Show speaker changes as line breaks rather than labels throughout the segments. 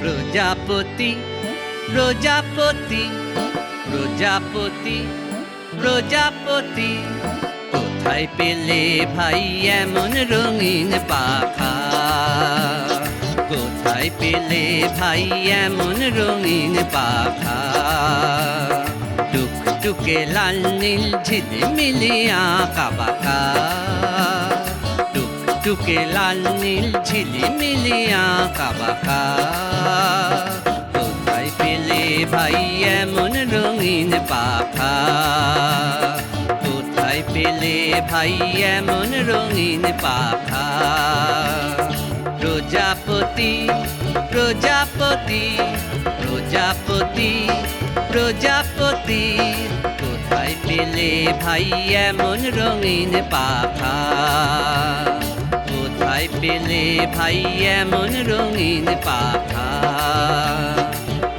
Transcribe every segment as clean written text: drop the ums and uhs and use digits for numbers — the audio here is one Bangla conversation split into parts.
প্রজাপতি প্রজাপতি প্রজাপতি প্রজাপতি কোথায় পেলে ভাই এমন রঙিন পাখা? কোথায় পেলে ভাই এমন রঙিন পাখা? টুকটুকে লাল নীল ঝিলমিলি আঁকা বাঁকা, টুকটুকে লাল নীল ঝিলমিলি আঁকা বাঁকা। কোথায় পেলে ভাই এমন রঙিন পাখা? কোথায় পেলে ভাই এমন রঙিন পাখা? প্রজাপতি প্রজাপতি প্রজাপতি প্রজাপতি কোথায় পেলে ভাই এমন রঙিন পাখা? কোথায় পেলে ভাই এমন রঙিন পাখা?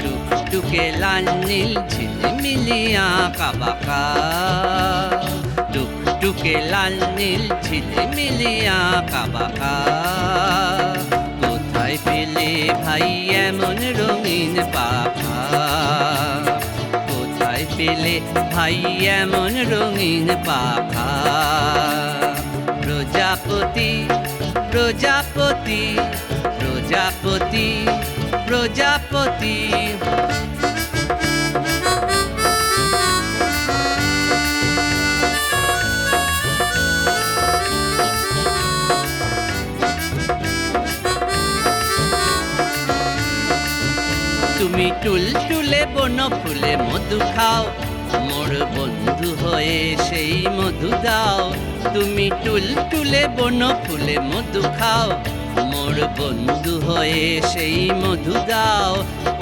টুকটুকে লাল নীল ঝিলমিলি আঁকা বাঁকা, টুকটুকে লাল নীল ঝিলমিলি আঁকা বাঁকা। কোথায় পেলে ভাই এমন রঙিন পাখা? কোথায় পেলে ভাই এমন রঙিন পাখা? প্রজাপতি প্রজাপতি প্রজাপতি প্রজাপতি তুমি টুলটুলে বনফুলে মধু খাও, মোর বন্ধু হয়ে সেই মধু দাও। তুমি টুলটুলে বনফুলে মধু খাও, মোর বন্ধু হয়ে সেই মধু দাও।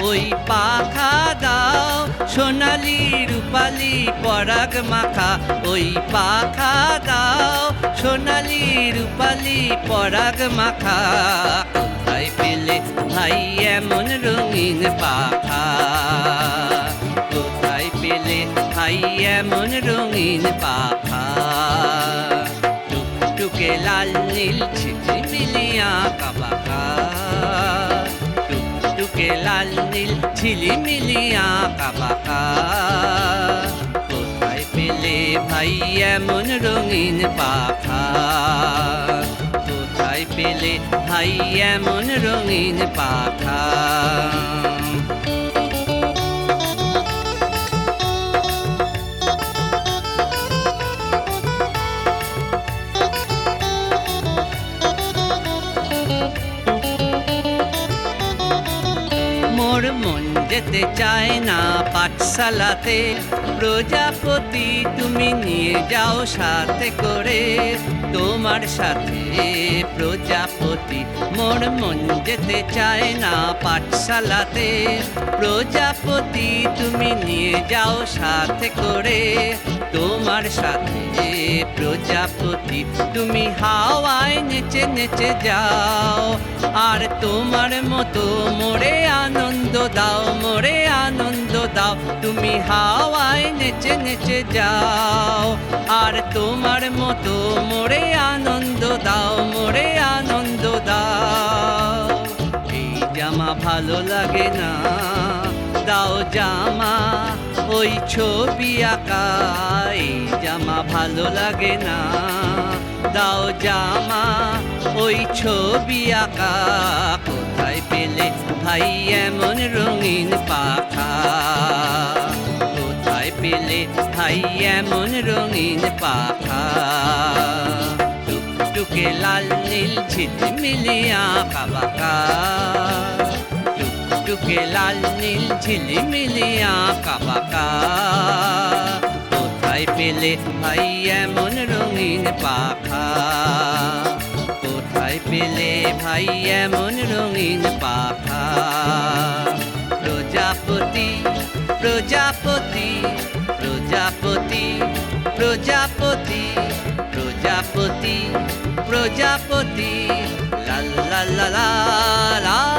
ওই পাখা দাও সোনালি রূপালি পরাগ মাখা, ওই পাখা দাও সোনালি রূপালি পরাগ মাখা। কোথায় পেলে ভাই এমন রঙিন পাখা? কোথায় পেলে ভাই এমন রঙিন পাখা? টুকটুকে লাল নীল ঝিলমিলি আঁকা বাঁকা, টুকটুকে লাল নীল ঝিলমিলি আঁকা বাঁকা। কোথায় পেলে ভাই এমন রঙিন পাখা? কোথায় পেলে ভাই এমন রঙিন পাখা? মোর মন যেতে চায় না পাঠশালাতে, প্রজাপতি তুমি নিয়ে যাও সাথে করে। তোমার সাথে প্রজাপতি মোর মন যেতে চায় না পাঠশালাতে, প্রজাপতি তুমি নিয়ে যাও সাথে করে। তোমার সাথে প্রজাপতি তুমি হাওয়ায় নেচে নেচে যাও, আর তোমার মতো মোরে আনন্দ দাও, মোরে আনন্দ দাও। তুমি হাওয়ায় নেচে নেচে যাও, আর তোমার মতো মোরে আনন্দ দাও, মোরে আনন্দ দাও। এই জামা ভালো লাগে না, দাও জামা ওই ছবি আঁকা। এই জামা ভালো লাগে না, দাও জামা ওই ছবি আঁকা। কোথায় পেলে ভাই এমন রঙিন পাখা? কোথায় পেলে ভাই এমন রঙিন পাখা? টুকটুকে লাল নীল ঝিলমিলি আঁকা বাঁকা, টুকটুকে লাল নীল ঝিলমিলি আঁকা বাঁকা। কোথায় পেলে ভাই এমন রঙিন পাখা? কোথায় পেলে ভাই এমন রঙিন পাখা? প্রজাপতি প্রজাপতি প্রজাপতি প্রজাপতি প্রজাপতি লা লা লা লা লা